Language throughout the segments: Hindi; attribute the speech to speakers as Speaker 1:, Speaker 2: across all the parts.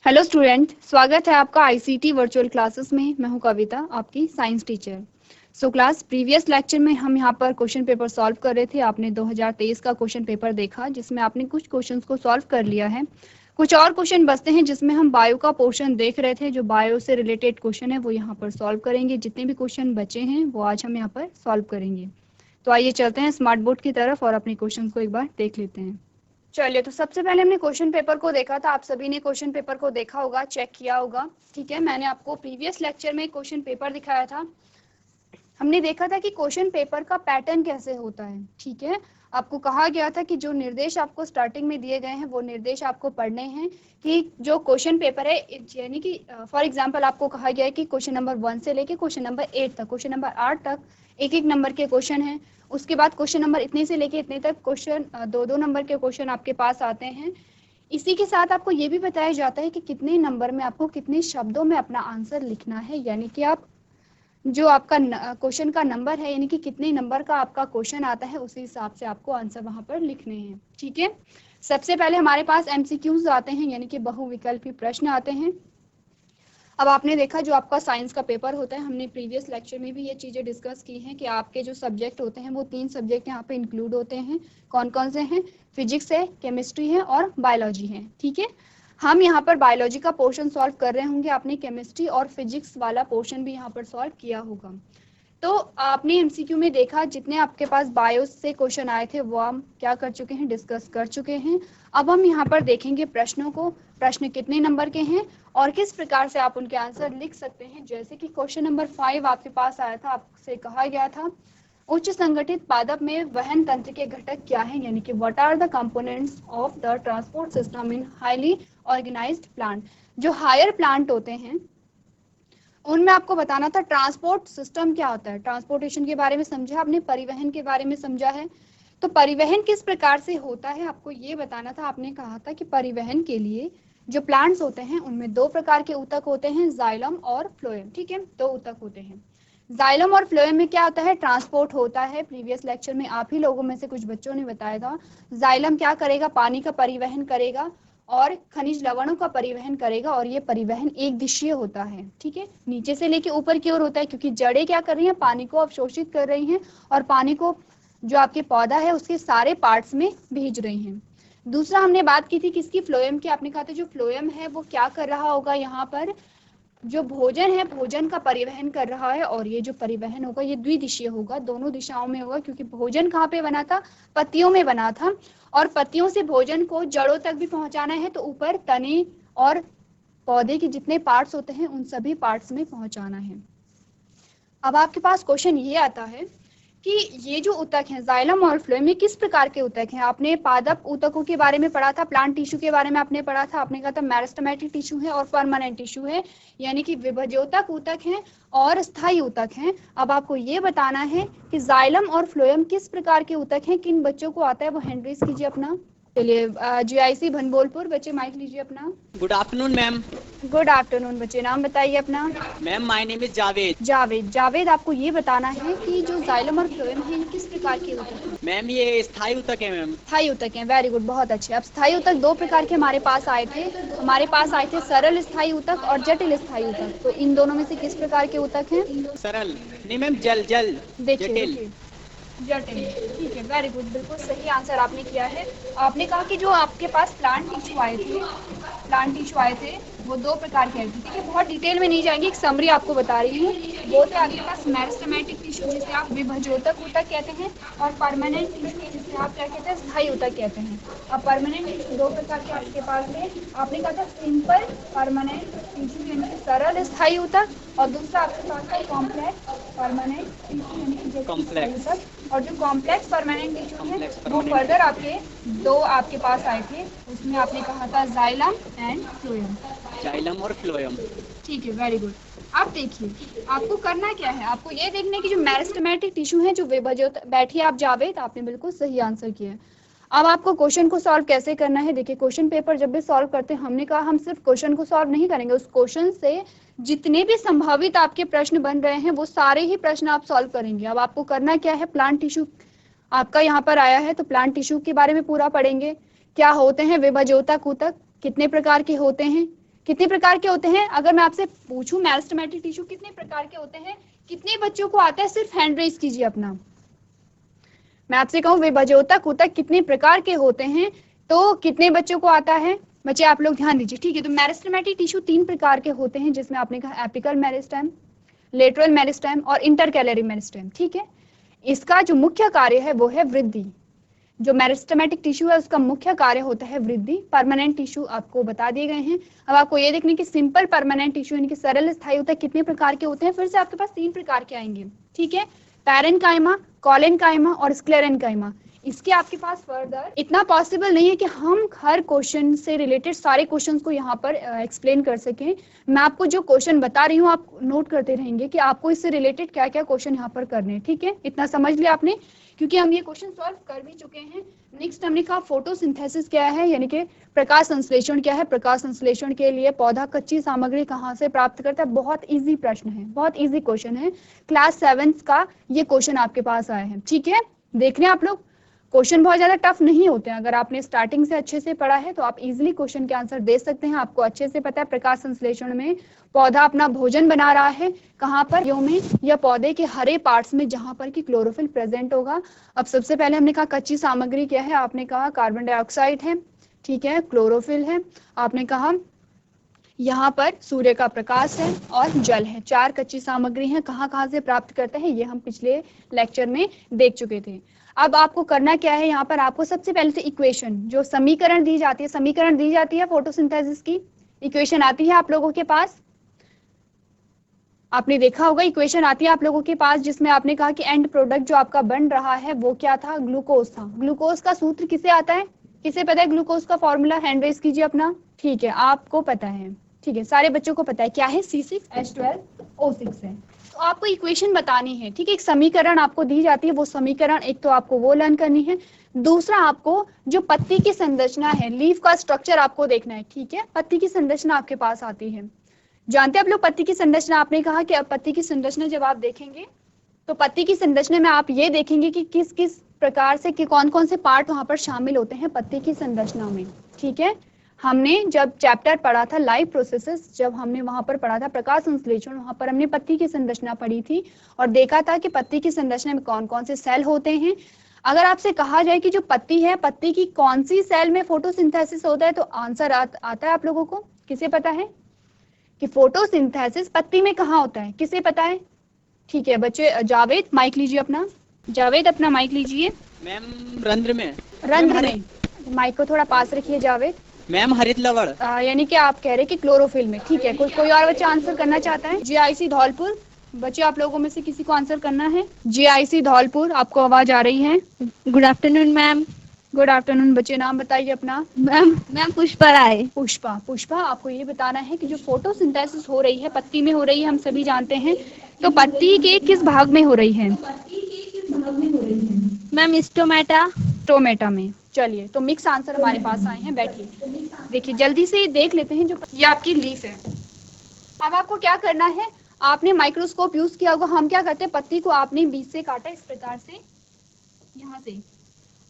Speaker 1: हेलो स्टूडेंट, स्वागत है आपका आईसीटी वर्चुअल क्लासेस में। मैं हूं कविता, आपकी science teacher. Class previous lecture में हम यहां पर क्वेश्चन पेपर सॉल्व कर रहे थे। आपने 2023 का क्वेश्चन पेपर देखा जिसमें आपने कुछ क्वेश्चंस को सॉल्व कर लिया है। कुछ और क्वेश्चन बचते हैं जिसमें हम बायो का पोर्शन देख रहे थे। जो बायो से रिलेटेड क्वेश्चन है वो यहाँ पर सॉल्व करेंगे। जितने भी क्वेश्चन बचे हैं वो आज हम यहाँ पर सॉल्व करेंगे। तो आइए चलते हैं स्मार्ट बोर्ड की तरफ और अपने क्वेश्चन को एक बार देख लेते हैं। चलिए, तो सबसे पहले हमने क्वेश्चन पेपर को देखा था। आप सभी ने क्वेश्चन पेपर को देखा होगा, चेक किया होगा। ठीक है, मैंने आपको प्रीवियस लेक्चर में क्वेश्चन पेपर दिखाया था। हमने देखा था कि क्वेश्चन पेपर का पैटर्न कैसे होता है। ठीक है, आपको कहा गया था कि जो निर्देश आपको स्टार्टिंग में दिए गए हैं वो निर्देश आपको पढ़ने हैं। कि जो क्वेश्चन पेपर है, यानी कि फॉर एग्जांपल आपको कहा गया है कि क्वेश्चन नंबर 1 से लेके क्वेश्चन नंबर 8 तक, क्वेश्चन नंबर 8 तक एक एक नंबर के क्वेश्चन हैं। उसके बाद क्वेश्चन नंबर इतने से लेके इतने तक क्वेश्चन, दो दो नंबर के क्वेश्चन आपके पास आते हैं। इसी के साथ आपको ये भी बताया जाता है कि कितने नंबर में आपको कितने शब्दों में अपना आंसर लिखना है। यानी कि आप जो आपका क्वेश्चन का नंबर है, यानी कि कितने नंबर का आपका क्वेश्चन आता है, उसी हिसाब से आपको आंसर वहां पर लिखने हैं। ठीक है, सबसे पहले हमारे पास एमसीक्यूज आते हैं, यानी कि बहुविकल्पी प्रश्न आते हैं। अब आपने देखा जो आपका साइंस का पेपर होता है, हमने प्रीवियस लेक्चर में भी ये चीज़ें डिस्कस की हैं कि आपके जो सब्जेक्ट होते हैं वो 3 सब्जेक्ट यहाँ पे इंक्लूड होते हैं। कौन कौन से हैं? फिजिक्स है, केमिस्ट्री है और बायोलॉजी है। ठीक है, हम यहाँ पर बायोलॉजी का पोर्शन सॉल्व कर रहे होंगे। आपने केमिस्ट्री और फिजिक्स वाला पोर्शन भी यहाँ पर सॉल्व किया होगा। तो आपने एमसीक्यू में देखा जितने आपके पास बायो से क्वेश्चन आए थे वो हम क्या कर चुके हैं, डिस्कस कर चुके हैं। अब हम यहाँ पर देखेंगे प्रश्नों को, प्रश्न कितने नंबर के हैं और किस प्रकार से आप उनके आंसर लिख सकते हैं। जैसे कि क्वेश्चन नंबर 5 आपके पास आया था, आपसे कहा गया था उच्च संगठित पादप में वहन तंत्र के घटक क्या हैं, यानी कि what are the components of the transport system in highly organised plant. जो हायर प्लांट होते हैं उनमें आपको बताना था ट्रांसपोर्ट सिस्टम क्या होता है। ट्रांसपोर्टेशन के बारे में समझा आपने, परिवहन के बारे में समझा है। तो परिवहन किस प्रकार से होता है आपको ये बताना था। आपने कहा था कि परिवहन के लिए जो प्लांट्स होते हैं उनमें 2 प्रकार के ऊतक होते हैं, जाइलम और फ्लोएम। ठीक है, 2 ऊतक होते हैं। जाइलम और फ्लोएम में क्या होता है, ट्रांसपोर्ट होता है। प्रीवियस लेक्चर में आप ही लोगों में से कुछ बच्चों ने बताया था जाइलम क्या करेगा, पानी का परिवहन करेगा और खनिज लवणों का परिवहन करेगा। और ये परिवहन एक दिशीय होता है। ठीक है, नीचे से लेके ऊपर की ओर होता है, क्योंकि जड़ें क्या कर रही हैं, पानी को अवशोषित कर रही हैं और पानी को जो आपके पौधा है उसके सारे पार्ट्स में भेज रही हैं। दूसरा हमने बात की थी किसकी, फ्लोएम की। आपने कहा था जो फ्लोएम है वो क्या कर रहा होगा, यहाँ पर जो भोजन है भोजन का परिवहन कर रहा है। और ये जो परिवहन होगा ये द्विदिशीय होगा, दोनों दिशाओं में होगा, क्योंकि भोजन कहाँ पे बना था, पत्तियों में बना था। और पत्तियों से भोजन को जड़ों तक भी पहुंचाना है तो ऊपर तने और पौधे के जितने पार्ट्स होते हैं उन सभी पार्ट्स में पहुंचाना है। अब आपके पास क्वेश्चन ये आता है कि ये जो ऊतक हैं जाइलम और फ्लोएम में किस प्रकार के ऊतक हैं। आपने पादप ऊतकों के बारे में पढ़ा था, प्लांट टिश्यू के बारे में आपने पढ़ा था। आपने कहा था मेरिस्टेमेटिक टिश्यू है और परमानेंट टिश्यू है, यानी कि विभज्योतक ऊतक हैं और स्थायी ऊतक हैं। अब आपको ये बताना है कि जाइलम और फ्लोएम किस प्रकार के ऊतक हैं। किन बच्चों को आता है वो हैंड रेज कीजिए अपना। चलिए, जीआईसी भनबोलपुर बच्चे माइक लीजिए अपना।
Speaker 2: Good afternoon ma'am.
Speaker 1: Good afternoon बच्चे, नाम बताइए अपना।
Speaker 2: Ma'am my name is Javed.
Speaker 1: Javed. Javed, आपको ये बताना है कि जो जाइलम और फ्लोएम है ये किस प्रकार के ऊतक हैं।
Speaker 2: मैम ये स्थायी ऊतक है मैम।
Speaker 1: स्थायी ऊतक हैं, वेरी गुड, बहुत अच्छे। अब स्थायी ऊतक 2 प्रकार के हमारे पास आए थे। हमारे पास आए थे सरल स्थायी ऊतक और जटिल स्थायी ऊतक। तो इन दोनों में से किस प्रकार के ऊतक हैं?
Speaker 2: सरल नहीं मैम, जल जल
Speaker 1: देखिए
Speaker 2: जटिल।
Speaker 1: देखिए, जटिल। ठीक है, वेरी गुड, बिल्कुल सही आंसर आपने किया है। आपने कहा कि जो आपके पास प्लांट टिश्यू आए थे, प्लांट टिश्यू आए थे वो 2 प्रकार के आए थे। ठीक है, बहुत डिटेल में नहीं जाएंगे, एक समरी आपको बता रही हूँ। वो थे आपके पास मेरिस्टेमेटिक टिश्यू जिसे आप विभज्योतक ऊतक कहते हैं, और परमानेंट टिश्यू जिसे आप क्या कहते हैं, स्थायी ऊतक कहते हैं। अब परमानेंट टिश्यू 2 प्रकार के आपके पास थे। आपने कहा था सिंपल परमानेंट टिश्यू यानी कि सरल स्थायी ऊतक, और दूसरा आपके पास था कॉम्प्लेक्स परमानेंट टिश्यू यानी कि जटिल स्थायी ऊतक। और जो कॉम्प्लेक्स परमानेंट टिश्यू है वो फर्दर आपके 2 आपके पास आए थे। उसमें आपने कहा था जाइलम एंड फ्लोएम।
Speaker 2: जाइलम और फ्लोएम।
Speaker 1: ठीक है, वेरी गुड। अब देखिए आपको करना क्या है, आपको ये देखना है कि जो मेरिस्टेमेटिक टिश्यू है जो विभज्योत, बैठिए आप जावेद, आपने बिल्कुल सही आंसर किया है। अब आपको क्वेश्चन को सॉल्व कैसे करना है। देखिए क्वेश्चन पेपर जब भी सॉल्व करते हैं हमने कहा हम सिर्फ क्वेश्चन को सॉल्व नहीं करेंगे, उस क्वेश्चन से जितने भी संभावित आपके प्रश्न बन रहे हैं वो सारे ही प्रश्न आप सॉल्व करेंगे। अब आपको करना क्या है, प्लांट टिश्यू आपका यहाँ पर आया है तो प्लांट टिश्यू के बारे में पूरा पढ़ेंगे। क्या होते हैं विभज्योतक ऊतक, कितने प्रकार के होते हैं, कितने प्रकार के होते हैं? अगर मैं आपसे पूछूं मेरिस्टेमेटिक टिश्यू कितने प्रकार के होते हैं, कितने बच्चों को आता है? सिर्फ हैंड रेज कीजिए अपना। मैं आपसे कहूँ विभाजोतक ऊतक कितने प्रकार के होते हैं, तो कितने बच्चों को आता है? बच्चे आप लोग ध्यान दीजिए, ठीक है। तो मेरिस्टेमेटिक टिश्यू 3 प्रकार के होते हैं, जिसमें आपने कहा एपिकल मेरिस्टेम, लेटरल मेरिस्टेम और इंटरकैलरी मेरिस्टेम, ठीक है। इसका जो मुख्य कार्य है वो है वृद्धि। जो मेरिस्टेमेटिक टिश्यू है उसका मुख्य कार्य होता है वृद्धि। परमानेंट टिश्यू आपको बता दिए गए हैं। अब आपको ये देखने की सिंपल परमानेंट टिश्यू यानी कि सरल स्थायी होता है कितने प्रकार के होते हैं, फिर से आपके पास 3 प्रकार के आएंगे, ठीक है। पैरेन्काइमा, कोलेनकाइमा और स्क्लेरेन्काइमा। इसके आपके पास फर्दर इतना पॉसिबल नहीं है कि हम हर क्वेश्चन से रिलेटेड सारे क्वेश्चंस को यहाँ पर एक्सप्लेन कर सकें। मैं आपको जो क्वेश्चन बता रही हूँ आप नोट करते रहेंगे कि आपको इससे रिलेटेड क्या क्या क्वेश्चन यहाँ पर करने हैं, ठीक है। इतना समझ लिया आपने, क्योंकि हम ये क्वेश्चन सॉल्व कर भी चुके हैं। नेक्स्ट हमने कहा फोटोसिंथेसिस क्या है, यानी कि प्रकाश संश्लेषण क्या है। प्रकाश संश्लेषण के लिए पौधा कच्ची सामग्री कहाँ से प्राप्त करता है? बहुत इजी प्रश्न है, बहुत इजी क्वेश्चन है। क्लास 7 का ये क्वेश्चन आपके पास आया है, ठीक है। देख रहे हैं आप लोग, क्वेश्चन बहुत ज्यादा टफ नहीं होते हैं। अगर आपने स्टार्टिंग से अच्छे से पढ़ा है तो आप इजीली क्वेश्चन के आंसर दे सकते हैं। आपको अच्छे से पता है प्रकाश संश्लेषण में पौधा अपना भोजन बना रहा है, कहाँ पर? में या पौधे के हरे पार्ट्स में जहां पर कि क्लोरोफिल प्रेजेंट होगा। अब सबसे पहले हमने कहा कच्ची सामग्री क्या है, आपने कहा कार्बन डाइऑक्साइड है, ठीक है, क्लोरोफिल है, आपने कहा यहाँ पर सूर्य का प्रकाश है और जल है। 4 कच्ची सामग्री हैं। कहाँ से प्राप्त करते हैं ये हम पिछले लेक्चर में देख चुके थे। अब आपको करना क्या है, यहाँ पर आपको सबसे पहले से इक्वेशन, जो समीकरण दी जाती है, समीकरण दी जाती है फोटोसिंथेसिस की, इक्वेशन आती है आप लोगों के पास। आपने देखा होगा इक्वेशन आती है आप लोगों के पास, जिसमें आपने कहा कि एंड प्रोडक्ट जो आपका बन रहा है वो क्या था? ग्लूकोज था। ग्लूकोज का सूत्र किसे आता है? किसे पता है ग्लूकोज का फॉर्मूला? हैंड रेज कीजिए अपना, ठीक है, आपको पता है, ठीक है, सारे बच्चों को पता है क्या है? C6H12O6 है। तो आपको इक्वेशन बतानी है, ठीक है। एक समीकरण आपको दी जाती है, वो समीकरण एक तो आपको वो लर्न करनी है, दूसरा आपको जो पत्ती की संरचना है, लीफ का स्ट्रक्चर आपको देखना है, ठीक है। पत्ती की संरचना आपके पास आती है, जानते हैं आप लोग पत्ती की संरचना। आपने कहा कि अब पत्ती की संरचना जब आप देखेंगे तो पत्ती की संरचना में आप ये देखेंगे कि किस किस प्रकार से कि कौन कौन से पार्ट वहां पर शामिल होते हैं पत्ती की संरचना में, ठीक है। हमने जब चैप्टर पढ़ा था लाइव प्रोसेसेस, जब हमने वहां पर पढ़ा था प्रकाश संश्लेषण, वहां पर हमने पत्ती की संरचना पढ़ी थी और देखा था कि पत्ती की संरचना में कौन कौन से सेल होते हैं। अगर आपसे कहा जाए कि जो पत्ती है, पत्ती की कौन सी सेल में फोटोसिंथेसिस होता है, तो आंसर आता है आप लोगों को? किसे पता है कि फोटोसिंथेसिस पत्ती में कहाँ होता है? किसे पता है? ठीक है बच्चे, जावेद माइक लीजिए अपना, जावेद अपना माइक लीजिए।
Speaker 2: मैम रंध्र में।
Speaker 1: रंध्र में, माइक को थोड़ा पास रखिए जावेद।
Speaker 2: मैम हरित लवण।
Speaker 1: यानी कि आप कह रहे कि क्लोरोफिल में, ठीक है। कोई और बच्चा आंसर करना चाहता है? GIC धौलपुर, बच्चे आप लोगों में से किसी को आंसर करना है? GIC धौलपुर, आपको आवाज आ रही है?
Speaker 3: Good afternoon ma'am.
Speaker 1: Good afternoon बच्चे, नाम बताइए अपना।
Speaker 3: मैम पुष्पा राय।
Speaker 1: पुष्पा, आपको ये बताना है कि जो फोटोसिंथेसिस हो रही है पत्ती में हो रही है, हम सभी जानते हैं, तो पत्ती के किस भाग में हो रही है?
Speaker 3: मैम
Speaker 1: स्टोमेटा में। चलिए, तो मिक्स आंसर हमारे पास आए हैं, बैठिए। देखिए जल्दी से देख लेते हैं, जो ये आपकी लीफ है। अब आपको क्या करना है, आपने माइक्रोस्कोप यूज किया होगा। हम क्या करते हैं, पत्ती को आपने बीच से काटा इस प्रकार से, यहाँ से,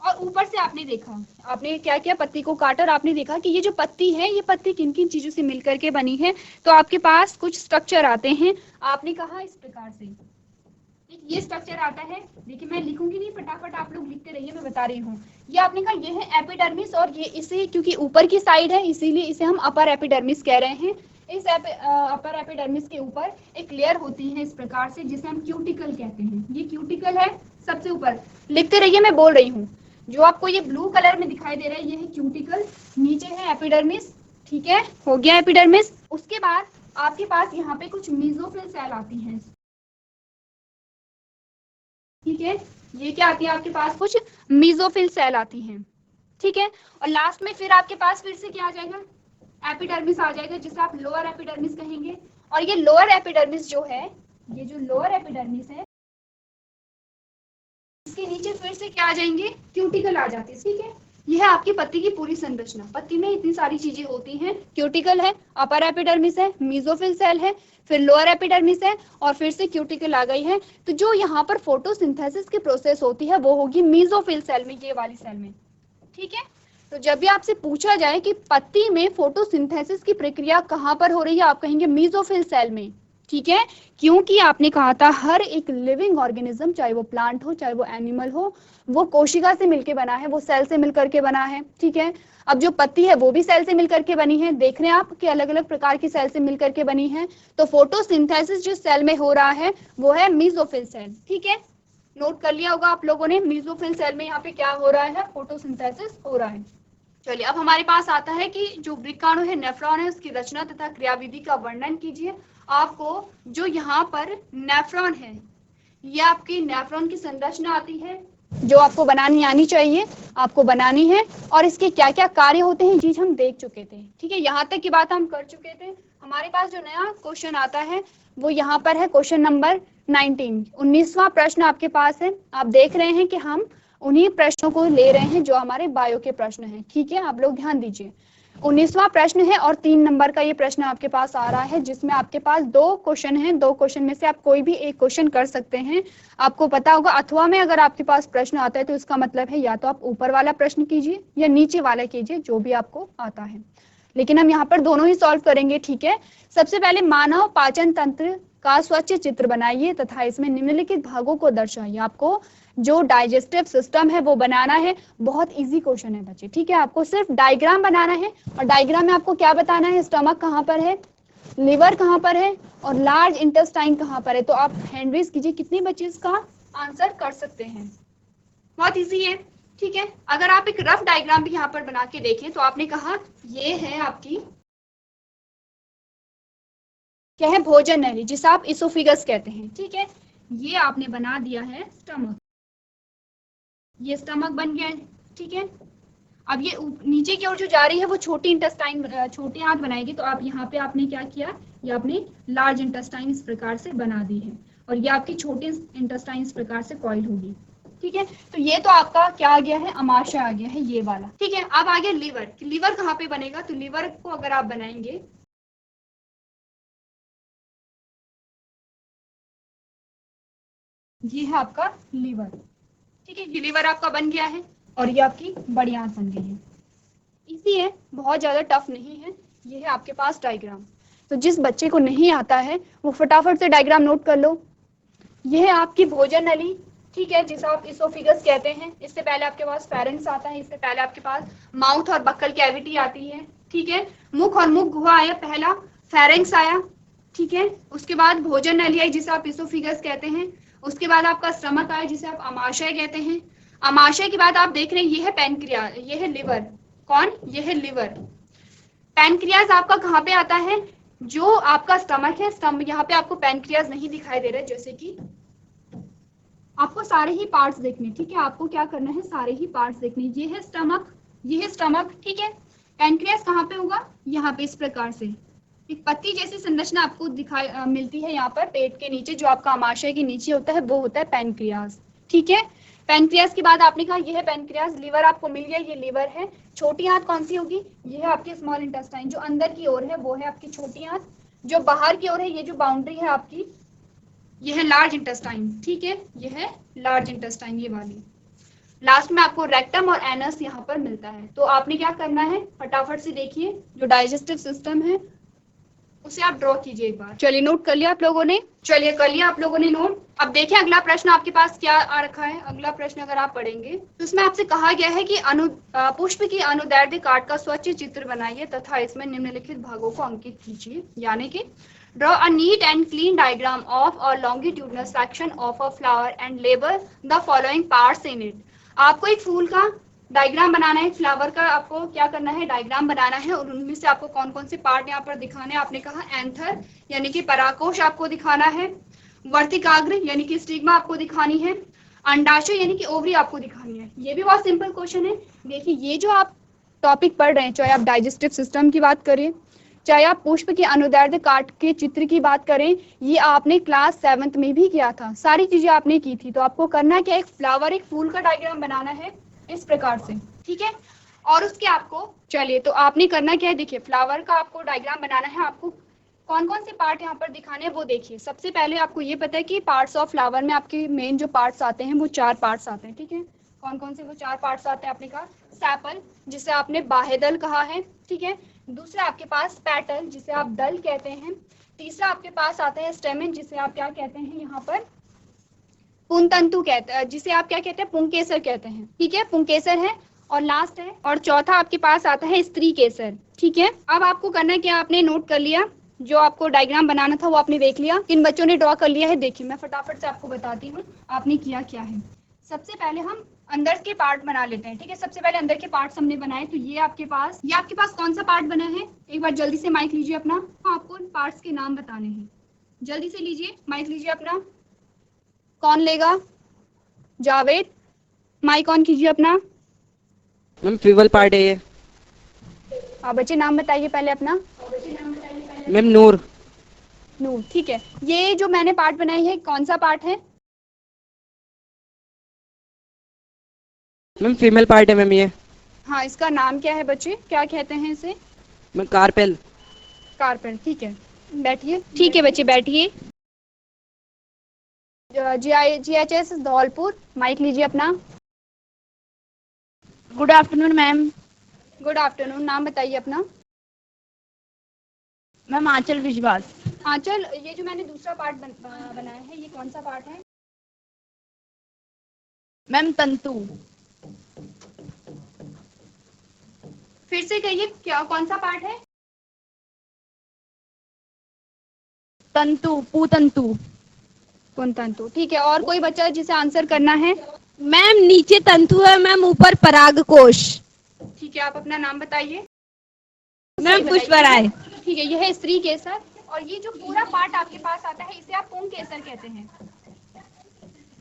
Speaker 1: और ऊपर से आपने देखा, आपने क्या किया, पत्ती को काटा और आपने देखा कि ये जो पत्ती है, ये पत्ती किन किन चीजों से मिलकर के बनी है। तो आपके पास कुछ स्ट्रक्चर आते हैं। आपने कहा इस प्रकार से ये स्ट्रक्चर आता है। देखिए मैं लिखूंगी नहीं, फटाफट आप लोग लिखते रहिए, मैं बता रही हूँ। ये आपने कहा ये है एपिडर्मिस, और ये इसे क्योंकि ऊपर की साइड है इसीलिए इसे हम अपर एपिडर्मिस कह रहे हैं। इस अपर एपिडर्मिस के ऊपर एक लेयर होती है इस प्रकार से, जिसे हम क्यूटिकल कहते हैं। ये क्यूटिकल है सबसे ऊपर, लिखते रहिए, मैं बोल रही हूँ। जो आपको ये ब्लू कलर में दिखाई दे रहा है ये है क्यूटिकल, नीचे है एपिडर्मिस, ठीक है, हो गया एपिडर्मिस। उसके बाद आपके पास यहाँ पे कुछ मेसोफिल सेल आती हैं, ठीक है। ये क्या आती है आपके पास, कुछ मेसोफिल सेल आती हैं, ठीक है। और लास्ट में फिर आपके पास फिर से क्या आ जाएगा, एपिडर्मिस आ जाएगा, जिसे आप लोअर एपिडर्मिस कहेंगे। और ये लोअर एपिडर्मिस जो है, ये जो लोअर एपिडर्मिस है, इसके नीचे फिर से क्या आ जाएंगे, क्यूटिकल आ जाते हैं, ठीक है। यह है आपकी पत्ती की पूरी संरचना। पत्ती में इतनी सारी चीजें होती हैं, क्यूटिकल है, अपर एपिडर्मिस है, मेसोफिल सेल है, फिर लोअर एपिडर्मिस है, और फिर से क्यूटिकल आ गई है। तो जो यहाँ पर फोटोसिंथेसिस की प्रोसेस होती है वो होगी मेसोफिल सेल में, ये वाली सेल में, ठीक है। तो जब भी आपसे पूछा जाए कि पत्ती में फोटोसिंथेसिस की प्रक्रिया कहाँ पर हो रही है, आप कहेंगे मेसोफिल सेल में। ठीक है, क्योंकि आपने कहा था हर एक लिविंग ऑर्गेनिज्म, चाहे वो प्लांट हो चाहे वो एनिमल हो, वो कोशिका से मिलकर बना है, वो सेल से मिलकर के बना है। ठीक है, अब जो पत्ती है वो भी सेल से मिलकर के बनी है। देख रहे हैं आप कि अलग अलग प्रकार की सेल से मिलकर के बनी है। तो फोटोसिंथेसिस जो सेल में हो रहा है वो है मेसोफिल सेल। ठीक है, नोट कर लिया होगा आप लोगों ने, मेसोफिल सेल में यहाँ पे क्या हो रहा है, फोटोसिंथेसिस हो रहा है। चलिए अब हमारे पास आता है कि जो वृक्काणु है, नेफ्रॉन है, उसकी रचना तथा क्रियाविधि का वर्णन कीजिए। आपको जो यहाँ पर नेफ्रॉन है, ये आपकी नेफ्रॉन की संरचना आती है जो आपको बनानी आनी चाहिए, आपको बनानी है, और इसके क्या क्या कार्य होते हैं चीज हम देख चुके थे। ठीक है, यहाँ तक की बात हम कर चुके थे। हमारे पास जो नया क्वेश्चन आता है वो यहाँ पर है क्वेश्चन नंबर 19, 19वां प्रश्न आपके पास है। आप देख रहे हैं कि हम उन्हीं प्रश्नों को ले रहे हैं जो हमारे बायो के प्रश्न हैं। ठीक है, आप लोग ध्यान दीजिए, 19वां प्रश्न है और 3 नंबर का ये प्रश्न आपके पास आ रहा है, जिसमें आपके पास 2 क्वेश्चन हैं। 2 क्वेश्चन में से आप कोई भी एक क्वेश्चन कर सकते हैं। आपको पता होगा अथवा में अगर आपके पास प्रश्न आता है तो इसका मतलब है या तो आप ऊपर वाला प्रश्न कीजिए या नीचे वाला कीजिए, जो भी आपको आता है। लेकिन हम यहाँ पर दोनों ही सॉल्व करेंगे। ठीक है, सबसे पहले मानव पाचन तंत्र का स्वच्छ चित्र बनाइए तथा इसमें निम्नलिखित भागों को दर्शाइए। आपको जो डाइजेस्टिव सिस्टम है वो बनाना है। बहुत इजी क्वेश्चन है बच्चे। ठीक है, आपको सिर्फ डायग्राम बनाना है और डायग्राम में आपको क्या बताना है, स्टमक कहाँ पर है, लिवर कहाँ पर है और लार्ज इंटेस्टाइन कहाँ पर है। तो आप हैंड रेज कीजिए कितने बच्चे इसका आंसर कर सकते हैं। बहुत इजी है। ठीक है, अगर आप एक रफ डायग्राम भी यहाँ पर बना के देखें तो आपने कहा ये है आपकी क्या है, भोजन नली, जिसे आप इसोफिगस कहते हैं। ठीक है, ये आपने बना दिया है स्टमक, ये स्टमक बन गया है। ठीक है, अब ये नीचे की ओर जो जा रही है वो छोटी इंटेस्टाइन, छोटी आंत बनाएगी। तो आप यहाँ पे आपने क्या किया, ये आपने लार्ज इंटेस्टाइन इस प्रकार से बना दी है और ये आपकी छोटी इंटेस्टाइन इस प्रकार से कॉइल होगी। ठीक है, तो ये तो आपका क्या आ गया है, अमाशय आ गया है ये वाला। ठीक है, अब आ गया लीवर। लीवर कहाँ पे बनेगा, तो लीवर को अगर आप बनाएंगे, ये है आपका लीवर। ठीक है, ये लीवर आपका बन गया है और ये आपकी बड़ी आंत बन गई है। इजी है, बहुत ज्यादा टफ नहीं है। ये है आपके पास डायग्राम। तो जिस बच्चे को नहीं आता है वो फटाफट से डायग्राम नोट कर लो। ये है आपकी भोजन नली। ठीक है, जिसे आप इसोफिगस कहते हैं। इससे पहले आपके पास फेरेंक्स आता है, इससे पहले आपके पास माउथ और बक्कल कैविटी आती है। ठीक है, मुख और मुख गुहा आया, पहला फेरेंक्स आया। ठीक है, उसके बाद भोजन नली आई जिसे आप इसोफिगस कहते हैं। उसके बाद आपका स्टमक आया जिसे आप अमाशय कहते हैं। अमाशय के बाद आप देख रहे हैं ये है पैनक्रियाज, ये है लिवर। कौन, ये है लिवर। पैनक्रियाज आपका कहाँ पे आता है, जो आपका स्टमक है, यहाँ पे आपको पैनक्रियाज नहीं दिखाई दे रहे, जैसे कि आपको सारे ही पार्ट्स देखने। ठीक है, आपको क्या करना है, सारे ही पार्ट्स देखने। ये है स्टमक, ये है स्टमक। ठीक है, पैनक्रियाज कहाँ पे होगा, यहाँ पे इस प्रकार से एक पत्ती जैसी संरचना आपको दिखाई मिलती है यहाँ पर पेट के नीचे। जो आपका अमाशय के नीचे होता है वो होता है पैनक्रियाज। ठीक है, पैनक्रियाज के बाद आपने कहा ये है पैनक्रियाज। लिवर आपको मिल गया, ये लिवर है। छोटी आंत कौन सी होगी, ये है आपकी स्मॉल इंटेस्टाइन। जो अंदर की ओर है वो है आपकी छोटी आंत, जो बाहर की ओर है, ये जो बाउंड्री है आपकी, ये है लार्ज इंटेस्टाइन। ठीक है, ये है लार्ज इंटेस्टाइन, ये वाली। लास्ट में आपको रेक्टम और एनस यहाँ पर मिलता है। तो आपने क्या करना है, फटाफट से देखिए, जो डाइजेस्टिव सिस्टम है उसे आप ड्रॉ कीजिए एक बार। चलिए, नोट कर लिया आप लोगों ने, चलिए कर लिया आप लोगों ने नोट। अब देखें अगला प्रश्न आपके पास क्या आ रखा है। अगला प्रश्न अगर आप पढ़ेंगे तो इसमें आपसे कहा गया है कि पुष्प की अनुदैर्ध्य काट का स्वच्छ चित्र बनाइए तथा इसमें निम्नलिखित भागों को अंकित कीजिए। यानी कि draw a neat and clean diagram of a longitudinal section of a flower and label the following parts in it. आपको एक फूल का डायग्राम बनाना है, फ्लावर का आपको क्या करना है, डायग्राम बनाना है, और उनमें से आपको कौन कौन से पार्ट यहाँ पर दिखाने हैं। आपने कहा एंथर यानी कि परागकोश आपको दिखाना है, वर्तिकाग्र यानी कि स्टिग्मा आपको दिखानी है, अंडाशय यानी कि ओवरी आपको दिखानी है। ये भी बहुत सिंपल क्वेश्चन है। देखिए, ये जो आप टॉपिक पढ़ रहे हैं, चाहे आप डाइजेस्टिव सिस्टम की बात करें, चाहे आप पुष्प के अनुदैर्ध्य काट के चित्र की बात करें, ये आपने क्लास 7th में भी किया था, सारी चीजें आपने की थी। तो आपको करना क्या, एक फ्लावर, एक फूल का डायग्राम बनाना है इस प्रकार से। ठीक है, और उसके आपको, चलिए तो आपने करना क्या है, देखिए फ्लावर का आपको डायग्राम बनाना है। आपको कौन कौन से पार्ट यहाँ पर दिखाने हैं वो देखिए। सबसे पहले आपको ये पता है कि पार्ट्स ऑफ फ्लावर में आपके मेन जो पार्ट्स आते हैं वो 4 पार्ट्स आते हैं। ठीक है, कौन कौन से वो 4 पार्ट्स आते हैं आपने कहा? सैपल, जिसे आपने बाह्यदल कहा है, ठीक है। दूसरा आपके पास पेटल, जिसे आप दल कहते हैं। तीसरा आपके पास आता है स्टेमेन, जिसे आप क्या कहते हैं यहाँ पर? पुंतंतु कहते हैं, जिसे आप क्या कहते हैं? पुंकेसर कहते हैं, ठीक है, पुंकेसर है। और लास्ट है, और चौथा आपके पास आता है स्त्री केसर, ठीक है। अब आपको करना है क्या? आपने नोट कर लिया, जो आपको डायग्राम बनाना था वो आपने देख लिया, किन बच्चों ने ड्रॉ कर लिया है? देखिए मैं फटाफट से आपको बताती हूँ आपने किया क्या है। सबसे पहले हम अंदर के पार्ट बना लेते हैं, ठीक है। सबसे पहले अंदर के पार्ट्स हमने बनाए, तो ये आपके पास कौन सा पार्ट बना है? एक बार जल्दी से माइक लीजिए अपना, आपको इन पार्ट्स के नाम बताने हैं। जल्दी से लीजिए, माइक लीजिए अपना। कौन लेगा? जावेद, माइक ऑन कीजिए अपना।
Speaker 2: मैम फीवल पार्ट है ये।
Speaker 1: आप बच्चे नाम बताइए पहले अपना।
Speaker 2: मैम नूर।
Speaker 1: नूर, ठीक है। ये जो मैंने पार्ट बनाई है कौन सा पार्ट है?
Speaker 2: मैम फीमेल पार्ट है मैम ये।
Speaker 1: हाँ, इसका नाम क्या है बच्चे? क्या कहते हैं इसे?
Speaker 2: Ma'am carpel.
Speaker 1: कारपेल, ठीक है। बैठिए, ठीक है बच्चे बैठिए। GHS धौलपुर, माइक लीजिए अपना।
Speaker 3: Good afternoon ma'am.
Speaker 1: Good afternoon, नाम बताइए अपना।
Speaker 3: मैम आंचल विश्वास।
Speaker 1: आंचल, ये जो मैंने दूसरा पार्ट बनाया है, ये कौन सा पार्ट है?
Speaker 3: मैम तंतु।
Speaker 1: फिर से कहिए, क्या कौन सा पार्ट है?
Speaker 3: तंतु, पूतंतु।
Speaker 1: पुंतंतु, ठीक है। और कोई बच्चा जिसे आंसर करना है?
Speaker 3: मैम नीचे तंतु है मैम, ऊपर परागकोश।
Speaker 1: ठीक है, आप अपना नाम बताइए।
Speaker 3: मैम पुष्पा राय।
Speaker 1: ठीक है, यह है स्त्री केसर। और ये जो पूरा पार्ट आपके पास आता है इसे आप पुंग केसर कहते हैं।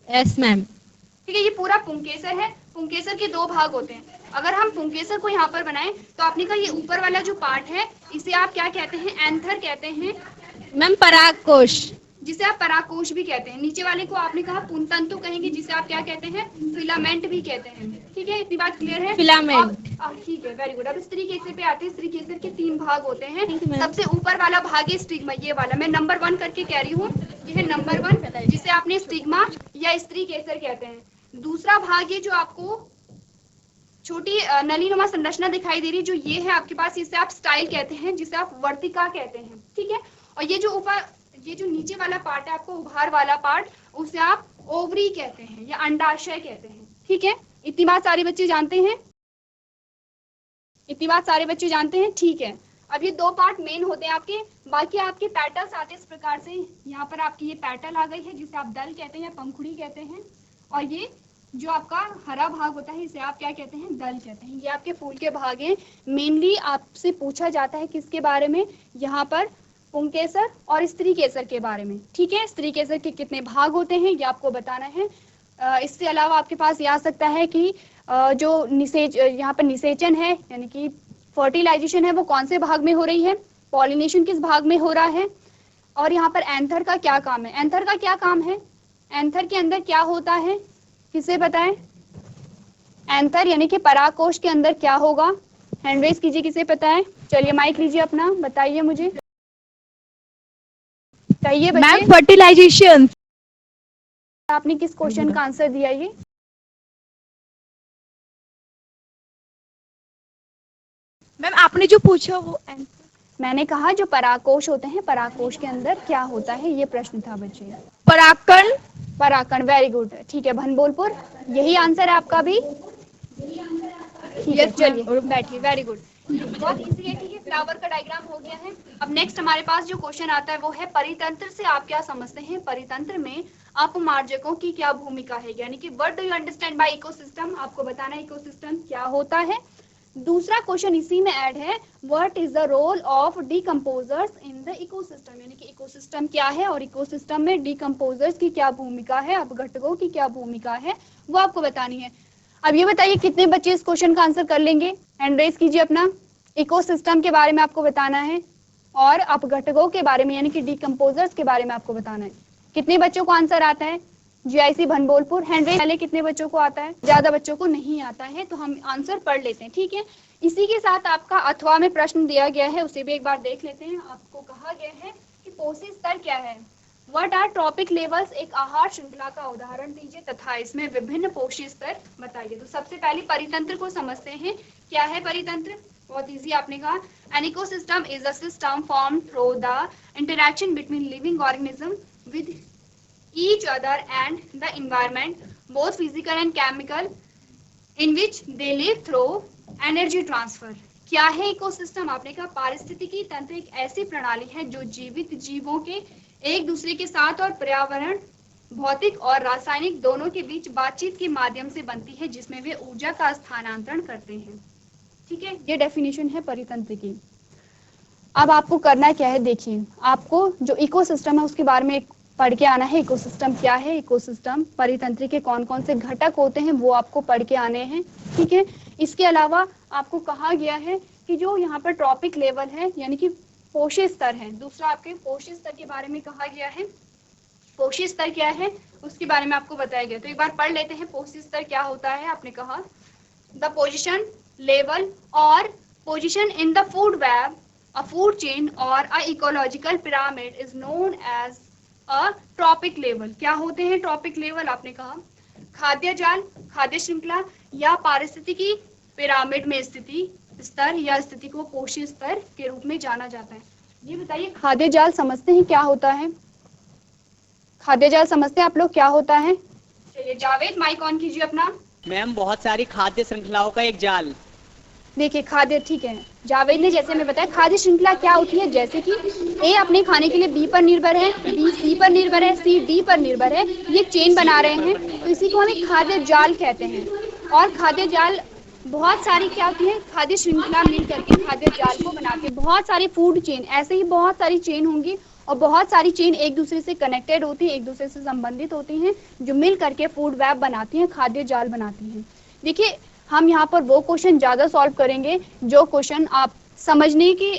Speaker 3: Yes ma'am.
Speaker 1: ठीक है, ये पूरा पुंकेसर है। पुंकेसर के 2 भाग होते हैं। अगर हम पुंकेसर को यहाँ पर बनाएं तो आपने कहा ये ऊपर वाला जो पार्ट है इसे आप क्या कहते हैं? एंथर कहते हैं,
Speaker 3: मैम परागकोश।
Speaker 1: जिसे आप परागकोश भी कहते हैं। नीचे वाले को आपने कहा पुंतंतु कहेंगे, जिसे आप क्या कहते हैं? फिलामेंट भी कहते हैं, ठीक है। इतनी बात क्लियर है?
Speaker 3: फिलामेंट।
Speaker 1: ठीक है, वेरी गुड। अब स्त्री केसर पे आते हैं। स्त्री केसर के 3 भाग होते हैं।
Speaker 3: Thank you, ma'am.
Speaker 1: सबसे ऊपर वाला भाग है स्टिग्मा, ये वाला मैं नंबर 1 करके कह रही हूँ। ये है नंबर 1, जिसे आपने स्टिग्मा या स्त्री केसर कहते हैं। दूसरा भाग ये जो आपको छोटी नलीनुमा संरचना दिखाई दे रही है, जो ये है आपके पास, इसे आप स्टाइल कहते हैं, जिसे आप वर्तिका कहते हैं, ठीक है। और ये जो ऊपर, ये जो नीचे वाला पार्ट है आपको उभार वाला पार्ट, उसे आप ओवरी कहते हैं या अंडाशय कहते हैं, ठीक है। इतनी बात सारे बच्चे जानते हैं? इतनी बात सारे बच्चे जानते हैं, ठीक है। अब ये 2 पार्ट मेन होते हैं आपके, बाकी आपके पैटल्स आते हैं इस प्रकार से। यहाँ पर आपकी ये पैटल आ गई है, जिसे आप दल कहते हैं या पंखुड़ी कहते हैं। और ये जो आपका हरा भाग होता है इसे आप क्या कहते हैं? दल कहते हैं। ये आपके फूल के भाग हैं। मेनली आपसे पूछा जाता है किसके बारे में? यहाँ पर पुंकेसर और स्त्री केसर के बारे में, ठीक है। स्त्री केसर के कितने भाग होते हैं ये आपको बताना है। इसके अलावा आपके पास ये आ सकता है कि जो यहाँ पर निषेचन है, यानी कि फर्टिलाइजेशन है, वो कौन से भाग में हो रही है? पॉलिनेशन किस भाग में हो रहा है? और यहाँ पर एंथर का क्या काम है? एंथर का क्या काम है? एंथर के अंदर क्या होता है, किसे बताएं? एंथर यानी कि परागकोश के अंदर क्या होगा? हैंड रेज कीजिए, किसे पता है? चलिए माइक लीजिए अपना, बताइए मुझे, कहिए बच्चे।
Speaker 3: Ma'am fertilisation.
Speaker 1: आपने किस क्वेश्चन का आंसर दिया ये?
Speaker 3: मैम आपने जो पूछा वो
Speaker 1: मैंने कहा जो परागकोश होते हैं, परागकोश के अंदर क्या होता है, ये प्रश्न था बच्चे।
Speaker 3: परागकण।
Speaker 1: परागकण, वेरी गुड, ठीक है। भनबोलपुर, यही आंसर है आपका भी? ठीक है, चलिए बैठिए, वेरी गुड। बहुत इजी है, ठीक है। फ्लावर का डायग्राम हो गया है। अब नेक्स्ट हमारे पास जो क्वेश्चन आता है वो है परितंत्र से आप क्या समझते हैं? परितंत्र में अपमार्जकों की क्या भूमिका है, यानी कि what do you understand by ecosystem? आपको बताना है इकोसिस्टम क्या होता है। दूसरा क्वेश्चन इसी में ऐड है, what is the role of decomposers in the ecosystem, यानी कि इकोसिस्टम क्या है और इकोसिस्टम में डिकम्पोजर्स की क्या भूमिका है, अपघटकों की क्या भूमिका है, वो आपको बतानी है। अब ये बताइए कितने बच्चे इस क्वेश्चन का आंसर कर लेंगे? हैंड रेज कीजिए अपना। इकोसिस्टम के बारे में आपको बताना है और अपघटकों के बारे में, यानी कि डिकम्पोजर्स के बारे में आपको बताना है। कितने बच्चों को आंसर आता है? GIC भनबोलपुर, हैंड रेज पहले कितने बच्चों को आता है? ज्यादा बच्चों को नहीं आता है, तो हम आंसर पढ़ लेते हैं, ठीक है। इसी के साथ आपका अथवा में प्रश्न दिया गया है, उसे भी एक बार देख लेते हैं। आपको कहा गया है कि पोषी स्तर क्या है? व्हाट आर ट्रॉपिक लेवल्स, एक आहार श्रृंखला का उदाहरण दीजिए तथा इसमें विभिन्न पोषी स्तर बताइए। तो सबसे पहले परितंत्र को समझते हैं। क्या है परितंत्र? बहुत इजी, आपने कहा an ecosystem is a system form through the interaction between living organism with each other and the environment, both physical and chemical, in which they live through energy transfer। क्या है इकोसिस्टम? आपने कहा पारिस्थितिकी तंत्र एक ऐसी प्रणाली है जो जीवित जीवों के एक दूसरे के साथ और पर्यावरण भौतिक और रासायनिक दोनों के बीच बातचीत के माध्यम से बनती है, जिसमें वे ऊर्जा का स्थानांतरण करते हैं। ठीक है, ये डेफिनेशन है परितंत्र की। अब आपको करना क्या है, देखिए आपको जो इकोसिस्टम है उसके बारे में पढ़ के आना है। इकोसिस्टम क्या है, इकोसिस्टम परितंत्र के कौन कौन से घटक होते हैं वो आपको पढ़ के आने हैं। ठीक है, इसके अलावा आपको कहा गया है कि जो यहाँ पर ट्रॉपिक लेवल है यानी कि पोषी स्तर है, दूसरा आपके पोषी स्तर के बारे में कहा गया है। पोषी स्तर क्या है उसके बारे में आपको बताया गया। तो एक बार पढ़ लेते हैं पोषी स्तर क्या होता है। आपने कहा द पोजिशन लेवल और position in the food web, a food chain और a ecological pyramid is known as a trophic level. क्या होते हैं ट्रॉपिक लेवल? आपने कहा खाद्य जाल, खाद्य श्रृंखला या पारिस्थितिकी पिरामिड में स्थिति स्तर या स्थिति को पोषी स्तर के रूप में जाना जाता है। ये बताइए खाद्य जाल समझते हैं क्या होता है? खाद्य जाल समझते हैं आप लोग क्या होता है? चलिए जावेद माइक ऑन कीजिए अपना।
Speaker 2: मैम बहुत सारी खाद्य श्रृंखलाओं का एक जाल।
Speaker 1: देखिए खाद्य, ठीक है जावेद ने जैसे हमें बताया खाद्य श्रृंखला क्या होती है, जैसे कि ए अपने खाने के लिए बी पर निर्भर है, बी सी पर निर्भर है, सी डी पर निर्भर है, ये चेन बना रहे हैं, तो इसी को हम एक खाद्य जाल कहते हैं। और खाद्य जाल बहुत सारी क्या होती है, खाद्य श्रृंखला मिल करके खाद्य जाल को बनाते हैं। बहुत सारी फूड चेन, ऐसे ही बहुत सारी चेन होंगी और बहुत सारी चेन एक दूसरे से कनेक्टेड होती है, एक दूसरे से संबंधित होती हैं, जो मिल करके फूड वेब बनाती हैं, खाद्य जाल बनाती हैं। देखिए हम यहाँ पर वो क्वेश्चन ज़्यादा सॉल्व करेंगे जो क्वेश्चन आप समझने की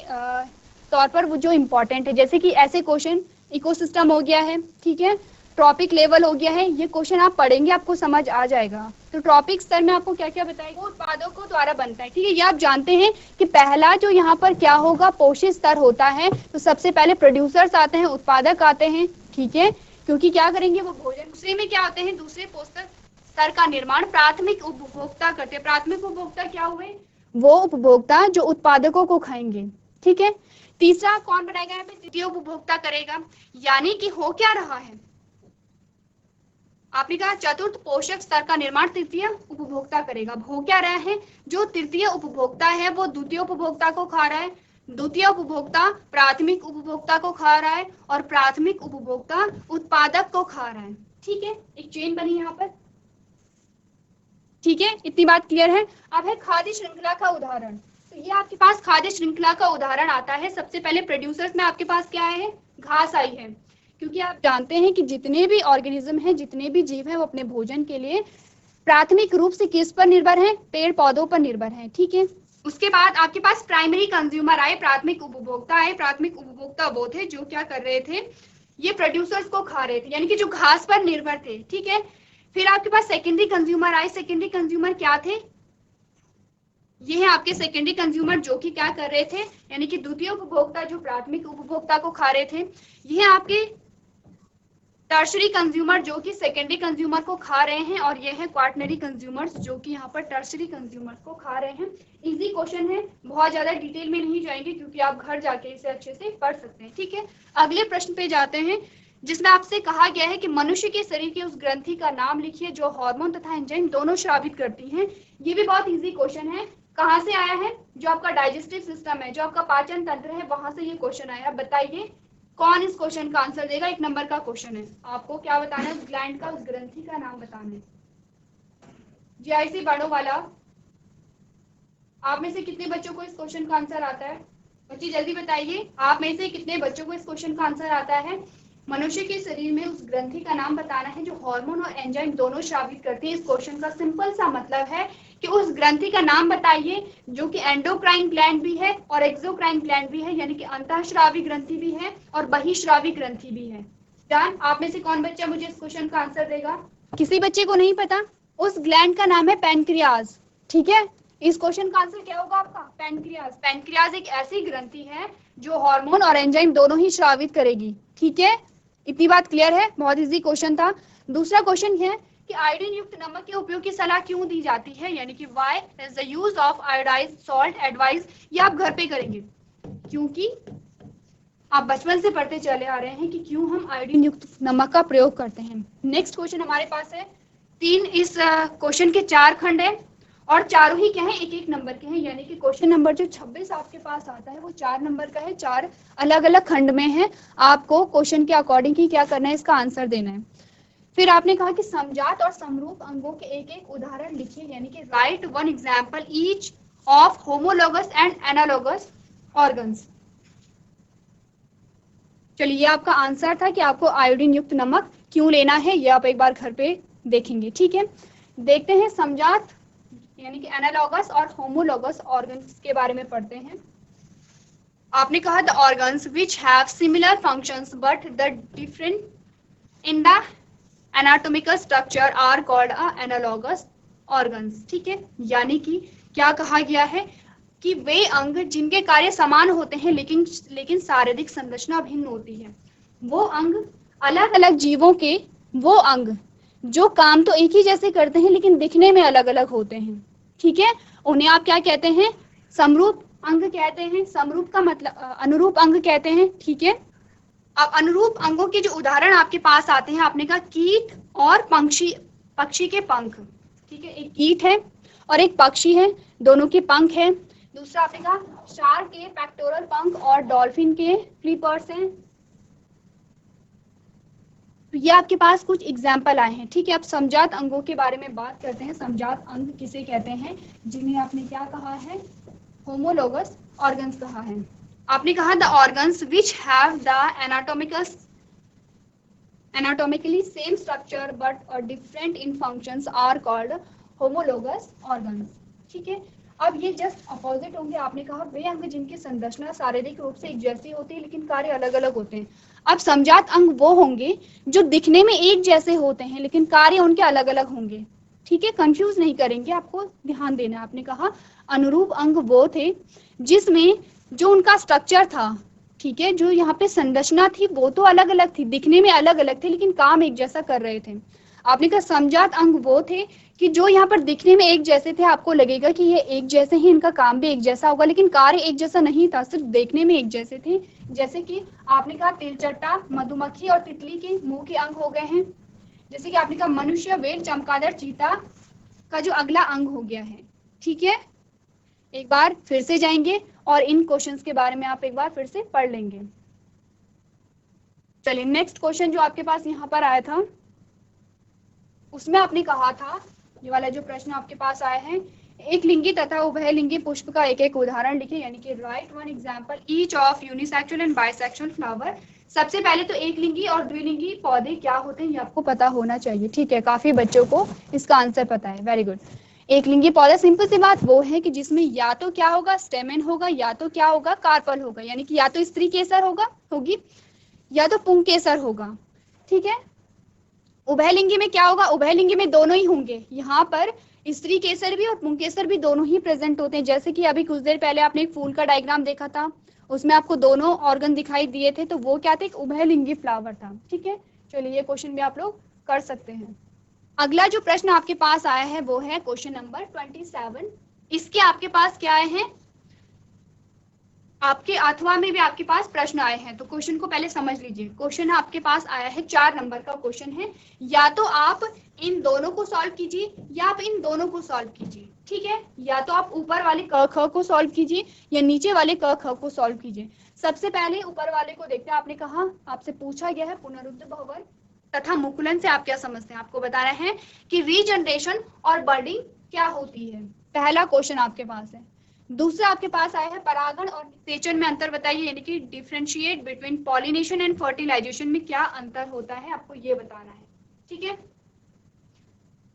Speaker 1: तौर पर वो जो इम्पोर्टेंट है, जैसे कि ऐसे क्वेश्चन इकोसिस्टम हो गया है, ठीक है, ट्रॉपिक लेवल हो गया है, ये क्वेश्चन आप पढ़ेंगे आपको समझ आ जाएगा। तो ट्रॉपिक स्तर में आपको क्या क्या बताएगा, उत्पादों को द्वारा बनता है। ठीक है, ये आप जानते हैं कि पहला जो यहाँ पर क्या होगा पोषी स्तर होता है, तो सबसे पहले प्रोड्यूसर्स आते हैं, उत्पादक आते हैं, ठीक है, क्योंकि क्या करेंगे वो भोजन। दूसरे में क्या आते हैं, दूसरे पोषक स्तर का निर्माण प्राथमिक उपभोक्ता करते हैं। प्राथमिक उपभोक्ता क्या हुए, वो उपभोक्ता जो उत्पादकों को खाएंगे। ठीक है, तीसरा कौन बनाएगा, यहाँ पे तृतीय उपभोक्ता करेगा। यानी कि हो क्या रहा है, आपने कहा चतुर्थ पोषक स्तर का निर्माण तृतीय उपभोक्ता करेगा। हो क्या रहा है, जो तृतीय उपभोक्ता है वो द्वितीय उपभोक्ता को खा रहा है, द्वितीय उपभोक्ता प्राथमिक उपभोक्ता को खा रहा है और प्राथमिक उपभोक्ता उत्पादक को खा रहा है। ठीक है, एक चेन बनी यहाँ पर। ठीक है, इतनी बात क्लियर है। अब है खाद्य श्रृंखला का उदाहरण। तो ये आपके पास खाद्य श्रृंखला का उदाहरण आता है। सबसे पहले प्रोड्यूसर्स में आपके पास क्या है, घास आई है, क्योंकि आप जानते हैं कि जितने भी ऑर्गेनिज्म हैं, जितने भी जीव हैं, वो अपने भोजन के लिए प्राथमिक रूप से किस पर निर्भर हैं, पेड़ पौधों पर निर्भर हैं। ठीक है, उसके बाद आपके पास प्राइमरी कंज्यूमर आए, प्राथमिक उपभोक्ता आए। प्राथमिक उपभोक्ता वो थे जो क्या कर रहे थे, ये प्रोड्यूसर्स को खा रहे थे, यानी कि जो घास पर निर्भर थे। ठीक है, फिर आपके पास सेकेंडरी कंज्यूमर आए। सेकेंडरी कंज्यूमर क्या थे, ये है आपके सेकेंडरी कंज्यूमर जो कि क्या कर रहे थे, यानी कि द्वितीय उपभोक्ता जो प्राथमिक उपभोक्ता को खा रहे थे। ये है आपके टर्शरी कंज्यूमर जो कि सेकेंडरी कंज्यूमर को खा रहे हैं, और ये है क्वार्टनरी कंज्यूमर्स जो कि यहाँ पर टर्शरी कंज्यूमर्स को खा रहे हैं। इजी क्वेश्चन है, बहुत ज्यादा डिटेल में नहीं जाएंगे क्योंकि आप घर जाके इसे अच्छे से पढ़ सकते हैं। ठीक है, अगले प्रश्न पे जाते हैं जिसमें आपसे कहा गया है कि मनुष्य के शरीर की उस ग्रंथि का नाम लिखिए जो हार्मोन तथा एंजाइम दोनों स्रावित करती हैं। ये भी बहुत इजी क्वेश्चन है। कहाँ से आया है, जो आपका डाइजेस्टिव सिस्टम है, जो आपका पाचन तंत्र है, वहां से ये क्वेश्चन आया। बताइए कौन इस क्वेश्चन का आंसर देगा। 1 नंबर का क्वेश्चन है, आपको क्या बताना है, उस ग्लैंड का, उस ग्रंथि का नाम बताना है। जीआईसी बाणों वाला, आप में से कितने बच्चों को इस क्वेश्चन का आंसर आता है? बच्ची जल्दी बताइए, आप में से कितने बच्चों को इस क्वेश्चन का आंसर आता है। मनुष्य के शरीर में उस ग्रंथि का नाम बताना है जो हार्मोन और एंजाइम दोनों स्रावित करती है। इस क्वेश्चन का सिंपल सा मतलब है कि उस ग्रंथि का नाम बताइए जो कि एंडोक्राइन ग्लैंड भी है और एक्सोक्राइन ग्लैंड भी है, यानी कि अंतःस्रावी ग्रंथि भी है और बहिःस्रावी ग्रंथि भी है। जान, आप में से कौन बच्चा मुझे इस क्वेश्चन का आंसर देगा? किसी बच्चे को नहीं पता? उस ग्लैंड का नाम है पैनक्रियाज। ठीक है, इस क्वेश्चन का आंसर क्या होगा आपका, पैनक्रियाज। पैनक्रियाज एक ऐसी ग्रंथि है जो हार्मोन और एंजाइम दोनों ही स्रावित करेगी। ठीक है, इतनी बात क्लियर है? बहुत इजी क्वेश्चन था। दूसरा क्वेश्चन है कि आयोडीन युक्त नमक के उपयोग की सलाह क्यों दी जाती है, यानी कि why is the use of iodised salt advise. ये आप घर पे करेंगे क्योंकि आप बचपन से पढ़ते चले आ रहे हैं कि क्यों हम आयोडीन युक्त नमक का प्रयोग करते हैं। नेक्स्ट क्वेश्चन हमारे पास है 3, इस क्वेश्चन के 4 खंड है और चारों ही क्या है, एक एक नंबर के हैं, यानी कि क्वेश्चन नंबर जो 26 आपके पास आता है वो 4 नंबर का है, 4 अलग अलग खंड में है। आपको क्वेश्चन के अकॉर्डिंग ही क्या करना है, इसका आंसर देना है। फिर आपने कहा कि समजात और समरूप अंगों के एक एक उदाहरण लिखिए, यानी कि right one example each of homologous and analogous organs. चलिए, ये आपका आंसर था कि आपको आयोडीन युक्त नमक क्यों लेना है, ये आप एक बार घर पे देखेंगे। ठीक है, देखते हैं समजात यानी कि एनालॉगस और होमोलोगस ऑर्गन्स के बारे में पढ़ते हैं। आपने कहा the organs which have similar functions but the different in the anatomical structure are called analogous organs. ठीक है, यानी कि क्या कहा गया है कि वे अंग जिनके कार्य समान होते हैं लेकिन शारीरिक संरचना भिन्न होती है, वो अंग अलग अलग जीवों के वो अंग जो काम तो एक ही जैसे करते हैं लेकिन दिखने में अलग अलग होते हैं। ठीक है, उन्हें आप क्या कहते हैं, समरूप अंग कहते हैं। समरूप का मतलब अनुरूप अंग कहते हैं। ठीक है, अब अनुरूप अंगों के जो उदाहरण आपके पास आते हैं, आपने कहा कीट और पक्षी के पंख। ठीक है, एक कीट है और एक पक्षी है, दोनों के पंख है। दूसरा आपने कहा शार्क के पेक्टोरल पंख और डॉल्फिन के फ्लिपर्स हैं। तो ये आपके पास कुछ एग्जाम्पल आए हैं। ठीक है, अब समजात अंगों के बारे में बात करते हैं। समजात अंग किसे कहते हैं, जिन्हें आपने क्या कहा है, होमोलोगस ऑर्गन्स कहा है। आपने कहा the organs which have the anatomically same structure but different in functions are called homologous organs. ठीक है, अब ये जस्ट अपोजिट होंगे। आपने कहा वे अंग जिनकी संरचना शारीरिक रूप से एक जैसी होती है लेकिन कार्य अलग अलग होते हैं। अब समजात अंग वो होंगे जो दिखने में एक जैसे होते हैं लेकिन कार्य उनके अलग अलग होंगे। ठीक है, कंफ्यूज नहीं करेंगे, आपको ध्यान देना है। आपने कहा अनुरूप अंग वो थे जिसमें जो उनका स्ट्रक्चर था, ठीक है, जो यहाँ पे संरचना थी वो तो अलग अलग थी, दिखने में अलग अलग थे लेकिन काम एक जैसा कर रहे थे। आपने कहा समजात अंग वो थे कि जो यहाँ पर दिखने में एक जैसे थे, आपको लगेगा कि ये एक जैसे ही, इनका काम भी एक जैसा होगा, लेकिन कार्य एक जैसा नहीं था, सिर्फ देखने में एक जैसे थे। जैसे कि आपने कहा तिलचट्टा, मधुमक्खी और तितली के मुंह के अंग हो गए हैं। जैसे कि आपने कहा मनुष्य, व्हेल, चमगादड़, चीता का जो अगला अंग हो गया है। ठीक है, एक बार फिर से जाएंगे और इन क्वेश्चंस के बारे में आप एक बार फिर से पढ़ लेंगे। चलिए, नेक्स्ट क्वेश्चन जो आपके पास यहाँ पर आया था उसमें आपने कहा था, ये वाला जो प्रश्न आपके पास आया है, एक लिंगी तथा उभयलिंगी पुष्प का एक एक उदाहरण लिखे, यानी कि right one example each of unisexual and bisexual flower. सबसे पहले तो एक लिंगी और द्विलिंगी पौधे क्या होते हैं ये आपको पता होना चाहिए। ठीक है, काफी बच्चों को इसका आंसर पता है, वेरी गुड। एक लिंगी पौधा सिंपल सी बात वो है कि जिसमें या तो क्या होगा, स्टेमेन होगा, या तो क्या होगा, कार्पल होगा, यानी कि या तो स्त्री केसर होगी या तो पुंकेसर होगा। ठीक है, उभयलिंगी में क्या होगा, उभयलिंगी में दोनों ही होंगे। यहाँ पर स्त्री केसर भी और पुंकेसर भी दोनों ही प्रेजेंट होते हैं। जैसे कि अभी कुछ देर पहले आपने एक फूल का डायग्राम देखा था, उसमें आपको दोनों ऑर्गन दिखाई दिए थे, तो वो क्या थे, एक उभयलिंगी फ्लावर था। ठीक है, चलिए ये क्वेश्चन भी आप लोग कर सकते हैं। अगला जो प्रश्न आपके पास आया है वो है क्वेश्चन नंबर 27। इसके आपके पास क्या आए हैं, आपके अथवा में भी आपके पास प्रश्न आए हैं, तो क्वेश्चन को पहले समझ लीजिए। क्वेश्चन आपके पास आया है 4 नंबर का क्वेश्चन है, या तो आप इन दोनों को सॉल्व कीजिए या आप इन दोनों को सॉल्व कीजिए। ठीक है, या तो आप ऊपर वाले क ख को सॉल्व कीजिए या नीचे वाले क ख को सॉल्व कीजिए। सबसे पहले ऊपर वाले को देखते हैं। आपने कहा, आपसे पूछा गया है पुनरुत्थ भवन तथा मुकुलन से आप क्या समझते हैं, आपको बताना है कि रीजनरेशन और बर्डिंग क्या होती है। पहला क्वेश्चन आपके पास है। दूसरा आपके पास आया है परागण और निषेचन में अंतर बताइए, यानी कि differentiate between pollination and fertilisation में क्या अंतर होता है, आपको ये बताना है। ठीक है,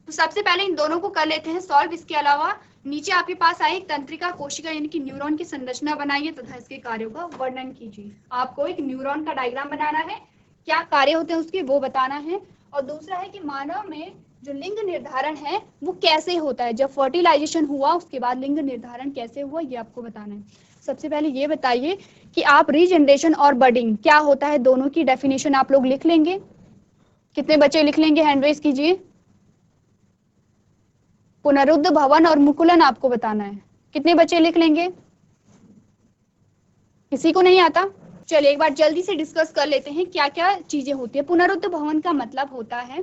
Speaker 1: तो सबसे पहले इन दोनों को कर लेते हैं सॉल्व। इसके अलावा नीचे आपके पास आए एक तंत्रिका कोशिका यानी कि न्यूरॉन की संरचना बनाइए तथा इसके कार्यों का वर्णन कीजिए। आपको एक न्यूरॉन का डायग्राम बनाना है, क्या कार्य होते हैं उसके वो बताना है। और दूसरा है कि मानव में जो लिंग निर्धारण है वो कैसे होता है, जब फर्टिलाइजेशन हुआ उसके बाद लिंग निर्धारण कैसे हुआ ये आपको बताना है। सबसे पहले ये बताइए कि आप रीजनरेशन और बडिंग क्या होता है दोनों की डेफिनेशन आप लोग लिख लेंगे। कितने बच्चे लिख लेंगे, हैंड रेज कीजिए। पुनरुद्ध भवन और मुकुलन आपको बताना है, कितने बच्चे लिख लेंगे? किसी को नहीं आता? चलिए एक बार जल्दी से डिस्कस कर लेते हैं क्या क्या चीजें होती है। पुनरुद्ध भवन का मतलब होता है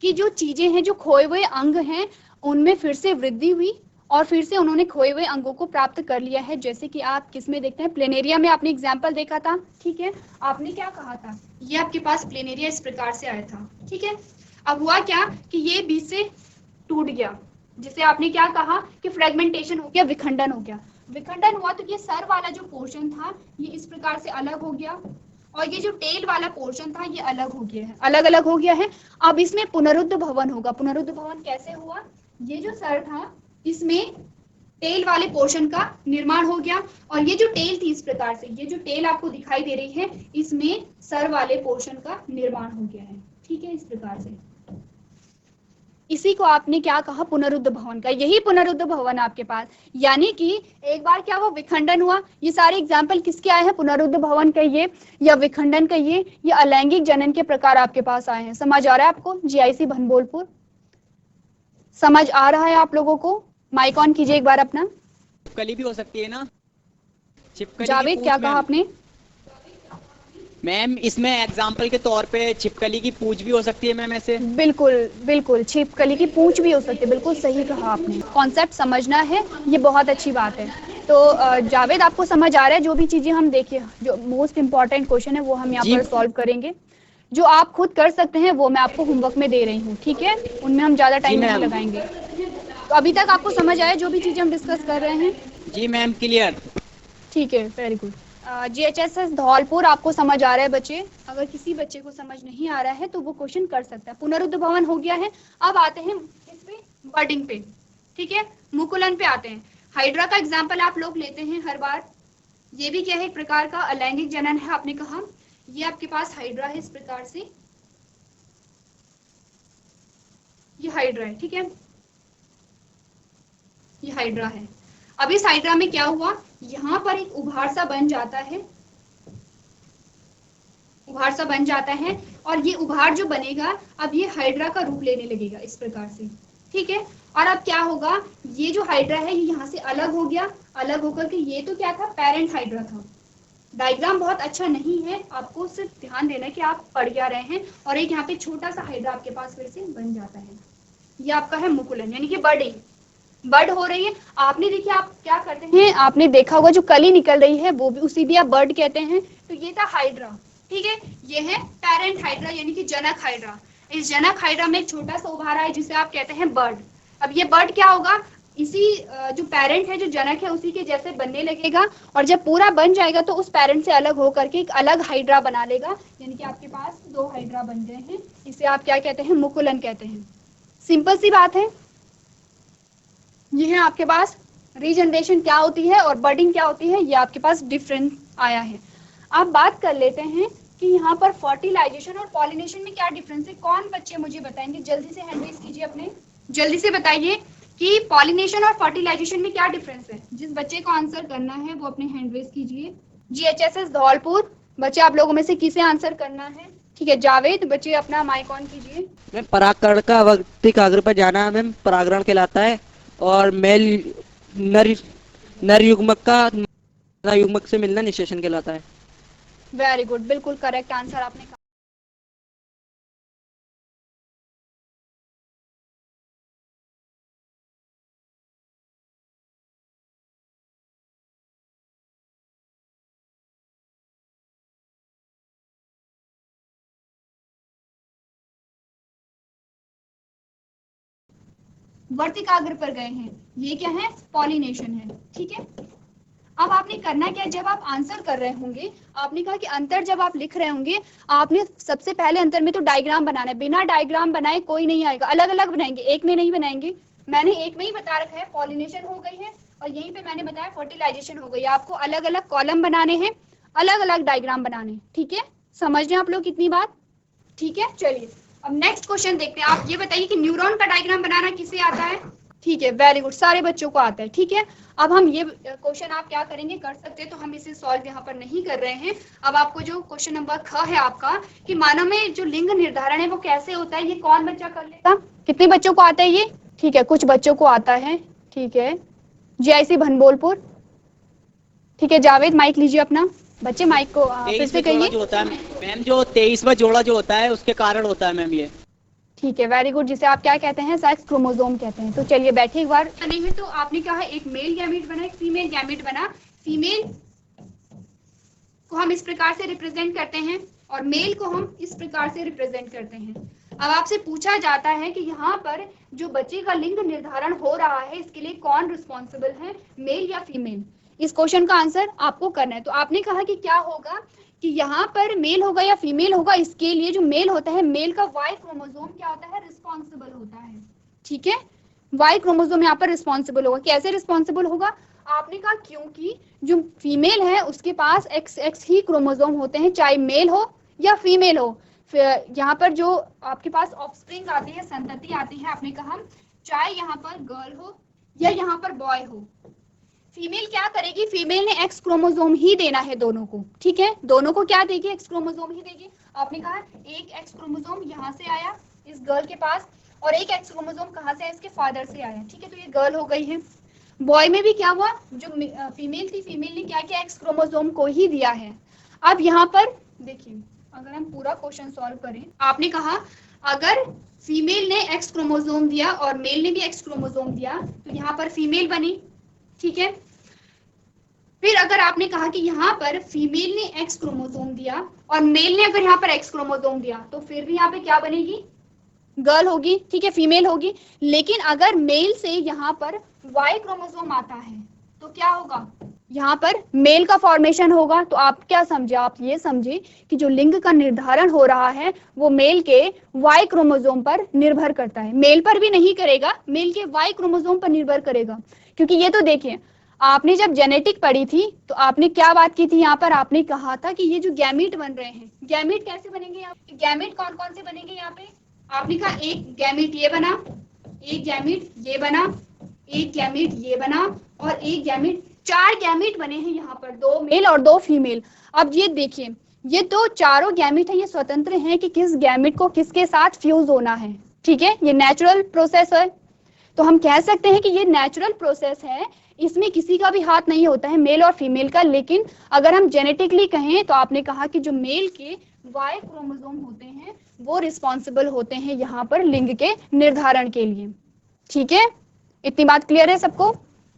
Speaker 1: कि जो चीजें हैं, जो खोए हुए अंग हैं, उनमें फिर से वृद्धि हुई और फिर से उन्होंने खोए हुए अंगों को प्राप्त कर लिया है। जैसे कि आप किसमें देखते हैं, प्लेनेरिया में आपने एग्जाम्पल देखा था, ठीक है। आपने क्या कहा था, ये आपके पास प्लेनेरिया इस प्रकार से आया था, ठीक है। अब हुआ क्या कि ये बीच से टूट गया, जिसे आपने क्या कहा कि फ्रेगमेंटेशन हो गया, विखंडन हो गया। विखंडन हुआ तो ये सर वाला जो पोर्शन था ये इस प्रकार से अलग हो गया और ये जो टेल वाला पोर्शन था ये अलग हो गया है, अलग अलग हो गया है। अब इसमें पुनरुद्ध भवन होगा। पुनरुद्ध भवन कैसे हुआ, ये जो सर था इसमें टेल वाले पोर्शन का निर्माण हो गया और ये जो टेल थी इस प्रकार से, ये जो टेल आपको दिखाई दे रही है इसमें सर वाले पोर्शन का निर्माण हो गया है, ठीक है, इस प्रकार से। इसी को आपने क्या कहा, पुनरुद्ध भवन का। यही पुनरुद्ध भवन आपके पास, यानी कि एक बार क्या हुआ, विखंडन हुआ। ये सारे एग्जाम्पल किसके आए हैं, पुनरुद्ध भवन कहिए या विखंडन कहिए या अलैंगिक जनन के प्रकार आपके पास आए हैं। समझ आ रहा है आपको? जीआईसी भनबोलपुर समझ आ रहा है आप लोगों को? माइक ऑन कीजिए एक बार अपना।
Speaker 2: छिपकली भी हो सकती है ना, छिपकली की
Speaker 1: जावेद
Speaker 2: पूंछ
Speaker 1: क्या कहा
Speaker 2: मैम।
Speaker 1: आपने?
Speaker 2: मैम इसमें एग्जाम्पल के तौर पे छिपकली की पूंछ भी हो सकती है मैम ऐसे।
Speaker 1: बिल्कुल बिल्कुल, छिपकली की पूंछ भी हो सकती है, बिल्कुल सही कहा आपने। कॉन्सेप्ट समझना है, ये बहुत अच्छी बात है। तो जावेद आपको समझ आ रहा है? जो भी चीजें हम देखिए, जो मोस्ट इंपॉर्टेंट क्वेश्चन है वो हम यहाँ
Speaker 2: जी।
Speaker 1: पर सॉल्व करेंगे। जो आप खुद कर सकते हैं वो मैं आपको होमवर्क में दे रही हूँ, ठीक है, उनमें हम ज्यादा टाइम नहीं
Speaker 2: मैम।
Speaker 1: लगाएंगे। तो अभी तक आपको समझ आया जो भी चीजें हम डिस्कस कर रहे हैं?
Speaker 2: जी मैम, क्लियर।
Speaker 1: ठीक है, वेरी गुड। जीएचएसएस धौलपुर आपको समझ आ रहा है बच्चे? अगर किसी बच्चे को समझ नहीं आ रहा है तो वो क्वेश्चन कर सकता है। पुनरुद्ध भवन हो गया है। अब आते हैं इस पे, बर्डिंग पे, ठीक है, मुकुलन पे आते हैं। हाइड्रा का एग्जाम्पल आप लोग लेते हैं हर बार। ये भी क्या है, एक प्रकार का अलैंगिक जनन है। आपने कहा ये आपके पास हाइड्रा है, इस प्रकार से ये हाइड्रा है, ठीक है, ये हाइड्रा है। अब इस हाइड्रा में क्या हुआ, यहाँ पर एक उभार सा बन जाता है, उभार सा बन जाता है और ये उभार जो बनेगा अब ये हाइड्रा का रूप लेने लगेगा इस प्रकार से, ठीक है। और अब क्या होगा, ये जो हाइड्रा है ये यहाँ से अलग हो गया, अलग होकर के ये तो क्या था, पेरेंट हाइड्रा था। डायग्राम बहुत अच्छा नहीं है, आपको सिर्फ ध्यान देना है कि आप पढ़ क्या रहे हैं। और एक यहाँ पे छोटा सा हाइड्रा आपके पास फिर से बन जाता है। ये आपका है मुकुलन, यानी कि बर्डिंग, बर्ड हो रही है। आपने देखिए आप क्या करते हैं, आपने देखा होगा जो कली निकल रही है वो भी उसी भी आप बर्ड कहते हैं। तो ये था हाइड्रा, ठीक है, ये है पेरेंट हाइड्रा यानी कि जनक हाइड्रा। इस जनक हाइड्रा में एक छोटा सा उभारा है जिसे आप कहते हैं बर्ड। अब ये बर्ड क्या होगा, इसी जो पेरेंट है, जो जनक है, उसी के जैसे बनने लगेगा और जब पूरा बन जाएगा तो उस पेरेंट से अलग होकर के एक अलग हाइड्रा बना लेगा, यानी कि आपके पास दो हाइड्रा बन गए हैं। इसे आप क्या कहते हैं, मुकुलन कहते हैं। सिंपल सी बात है। ये है आपके पास रीजनरेशन क्या होती है और बर्डिंग क्या होती है, ये आपके पास डिफरेंस आया है। अब बात कर लेते हैं कि यहाँ पर फर्टिलाइजेशन और पॉलिनेशन में क्या डिफरेंस है। कौन बच्चे मुझे बताएंगे, जल्दी से हैंड रेज कीजिए अपने, जल्दी से बताइए कि पॉलिनेशन और फर्टिलाइजेशन में क्या डिफरेंस है। जिस बच्चे को आंसर करना है वो अपने हैंड रेज कीजिए। जीएचएसएस धौलपुर बच्चे, आप लोगों में से किसे आंसर करना है? ठीक है, जावेद बच्चे अपना माइक ऑन कीजिए।
Speaker 4: मैम परागकण का अवक्तिक अग्र पर जाना मैम परागण कहलाता है और मेल नर युग्मक का मादा युग्मक से मिलना निषेचन कहलाता है।
Speaker 1: वेरी गुड, बिल्कुल करेक्ट आंसर आपने कहा। वर्तिकाग्र पर गए हैं, ये क्या है, पॉलिनेशन है, ठीक है। अब आपने करना क्या है, जब आप आंसर कर रहे होंगे, आपने कहा कि अंतर जब आप लिख रहे होंगे, आपने सबसे पहले अंतर में तो डायग्राम बनाना है। बिना डायग्राम बनाए कोई नहीं आएगा, अलग अलग बनाएंगे, एक में नहीं बनाएंगे। मैंने एक में ही बता रखा है, पॉलिनेशन हो गई है और यहीं पे मैंने बताया फर्टिलाइजेशन हो गई। आपको अलग अलग कॉलम बनाने हैं, अलग अलग डायग्राम बनाने, ठीक है। समझ रहे हैं आप लोग कितनी बात, ठीक है। चलिए अब नेक्स्ट क्वेश्चन देखते हैं। आप ये बताइए कि न्यूरॉन का डायग्राम बनाना किसे आता है? ठीक है, वेरी गुड, सारे बच्चों को आता है। ठीक है, अब हम ये क्वेश्चन आप क्या करेंगे, कर सकते हैं, तो हम इसे सॉल्व यहाँ पर नहीं कर रहे हैं। अब आपको जो क्वेश्चन नंबर ख है आपका कि मानव में जो लिंग निर्धारण है वो कैसे होता है, ये कौन बच्चा कर लेगा? कितने बच्चों को आता है ये? ठीक है, कुछ बच्चों को आता है। ठीक है, जीआईसी भनबोलपुर। ठीक है, जावेद माइक लीजिए अपना। बच्चे माइक को फिर से
Speaker 2: 23वां जोड़ा
Speaker 1: कहिए।
Speaker 2: जो होता है मैम, जो 23वां जोड़ा जो होता है उसके कारण होता है मैम ये।
Speaker 1: ठीक है, वेरी गुड, जिसे आप क्या कहते हैं, सेक्स क्रोमोसोम कहते हैं। तो चलिए बैठे एक बार। नहीं है तो आपने कहा एक मेल गैमीट बना, एक फीमेल गैमीट बना। फीमेल को हम इस प्रकार से रिप्रेजेंट करते हैं और मेल को हम इस प्रकार से रिप्रेजेंट करते हैं। अब आपसे पूछा जाता है कि यहाँ पर जो बच्चे का लिंग निर्धारण हो रहा है इसके लिए कौन रिस्पॉन्सिबल है, मेल या फीमेल? इस क्वेश्चन का आंसर आपको करना है। तो आपने कहा कि क्या होगा कि यहाँ पर मेल होगा या फीमेल होगा, इसके लिए जो मेल होता है, मेल का वाई क्रोमोसोम क्या होता है, रिस्पॉन्सिबल होता है। ठीक है, वाई क्रोमोसोम यहाँ पर रिस्पॉन्सिबल होगा। कैसे रिस्पॉन्सिबल होगा? आपने कहा क्योंकि जो फीमेल है उसके पास एक्स ही क्रोमोसोम होते हैं, चाहे मेल हो या फीमेल हो। यहाँ पर जो आपके पास ऑफस्प्रिंग आती है, संतति आती है, आपने कहा चाहे यहाँ पर गर्ल हो या यहाँ पर बॉय हो, फीमेल क्या करेगी, फीमेल ने एक्स क्रोमोसोम ही देना है दोनों को। ठीक है, दोनों को क्या देगी, एक्स क्रोमोसोम ही देगी। आपने कहा एक एक्स क्रोमोसोम यहाँ से आया इस गर्ल के पास और एक एक्स क्रोमोसोम कहाँ से आया, इसके फादर से आया। ठीक है, तो ये गर्ल हो गई है। बॉय में भी क्या हुआ, जो फीमेल थी, फीमेल ने क्या किया, एक्स क्रोमोसोम को ही दिया है। अब यहाँ पर देखिए, अगर हम पूरा क्वेश्चन सॉल्व करें, आपने कहा अगर फीमेल ने एक्स क्रोमोसोम दिया और मेल ने भी एक्स क्रोमोसोम दिया तो यहाँ पर फीमेल बनी। ठीक है, फिर अगर आपने कहा कि यहाँ पर फीमेल ने एक्स क्रोमोसोम दिया और मेल ने अगर यहाँ पर एक्स क्रोमोसोम दिया तो फिर भी यहाँ पे क्या बनेगी, गर्ल होगी। ठीक है, फीमेल होगी। लेकिन अगर मेल से यहाँ पर वाई क्रोमोसोम आता है तो क्या होगा, यहाँ पर मेल का फॉर्मेशन होगा। तो आप क्या समझे, आप ये समझे कि जो लिंग का निर्धारण हो रहा है वो मेल के वाई क्रोमोसोम पर निर्भर करता है, मेल पर भी नहीं करेगा, मेल के वाई क्रोमोसोम पर निर्भर करेगा। क्योंकि ये तो देखिए, आपने जब जेनेटिक पढ़ी थी तो आपने क्या बात की थी, यहाँ पर आपने कहा था कि ये जो गैमीट बन रहे हैं, गैमीट कैसे बनेंगे, यहाँ गैमीट कौन कौन से बनेंगे, यहाँ पे आपने कहा एक गैमीट ये बना, एक गैमीट ये बना, एक गैमीट ये बना और एक गैमीट, 4 गैमीट बने हैं यहाँ पर, 2 मेल और 2 फीमेल। अब ये देखिए, ये तो चारों गैमीट है, ये स्वतंत्र हैं कि किस गैमीट को किसके साथ फ्यूज होना है। ठीक है, ये नेचुरल प्रोसेस है, तो हम कह सकते हैं कि ये नेचुरल प्रोसेस है, इसमें किसी का भी हाथ नहीं होता है, मेल और फीमेल का। लेकिन अगर हम जेनेटिकली कहें तो आपने कहा कि जो मेल के वाई क्रोमोसोम होते हैं वो रिस्पॉन्सिबल होते हैं यहाँ पर लिंग के निर्धारण के लिए। ठीक है, इतनी बात क्लियर है सबको?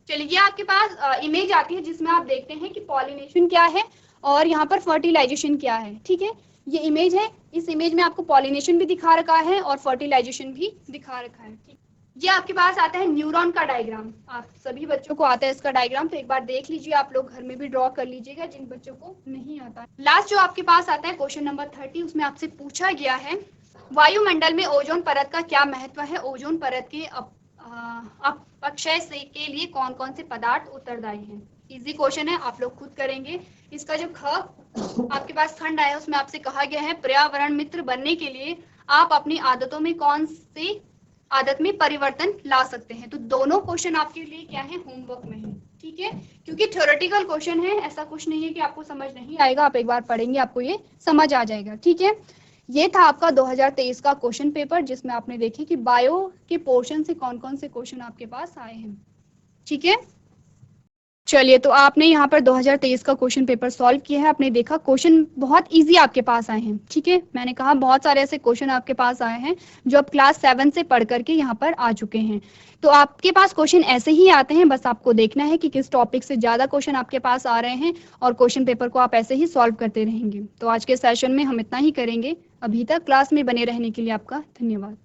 Speaker 1: चलिए, आपके पास इमेज आती है जिसमें आप देखते हैं कि पॉलिनेशन क्या है और यहाँ पर फर्टिलाइजेशन क्या है। ठीक है, ये इमेज है, इस इमेज में आपको पॉलिनेशन भी दिखा रखा है और फर्टिलाइजेशन भी दिखा रखा है। ठीक, ये आपके पास आता है न्यूरॉन का डायग्राम, आप सभी बच्चों को आता है इसका डायग्राम, तो एक बार देख लीजिए, आप लोग घर में भी ड्रॉ कर लीजिएगा जिन बच्चों को नहीं आता। लास्ट जो आपके पास आता है क्वेश्चन नंबर 30, उसमें आपसे पूछा गया है वायुमंडल में ओजोन परत का क्या महत्व है, ओजोन परत के अपक्षय से के लिए कौन कौन से पदार्थ उत्तरदायी हैं। इजी क्वेश्चन है, आप लोग खुद करेंगे। इसका जो ख आपके पास खंड आया उसमें आपसे कहा गया है पर्यावरण मित्र बनने के लिए आप अपनी आदतों में कौन सी आदत में परिवर्तन ला सकते हैं। तो दोनों क्वेश्चन आपके लिए क्या है, होमवर्क में है। ठीक है, क्योंकि थ्योरेटिकल क्वेश्चन है, ऐसा कुछ नहीं है कि आपको समझ नहीं आएगा, आप एक बार पढ़ेंगे आपको ये समझ आ जाएगा। ठीक है, ये था आपका 2023 का क्वेश्चन पेपर जिसमें आपने देखे कि बायो के पोर्शन से कौन कौन से क्वेश्चन आपके पास आए हैं। ठीक है, चलिए, तो आपने यहाँ पर 2023 का क्वेश्चन पेपर सॉल्व किया है, आपने देखा क्वेश्चन बहुत इजी आपके पास आए हैं। ठीक है, मैंने कहा बहुत सारे ऐसे क्वेश्चन आपके पास आए हैं जो अब क्लास 7 से पढ़ करके यहाँ पर आ चुके हैं। तो आपके पास क्वेश्चन ऐसे ही आते हैं, बस आपको देखना है कि किस टॉपिक से ज्यादा क्वेश्चन आपके पास आ रहे हैं और क्वेश्चन पेपर को आप ऐसे ही सॉल्व करते रहेंगे। तो आज के सेशन में हम इतना ही करेंगे। अभी तक क्लास में बने रहने के लिए आपका धन्यवाद।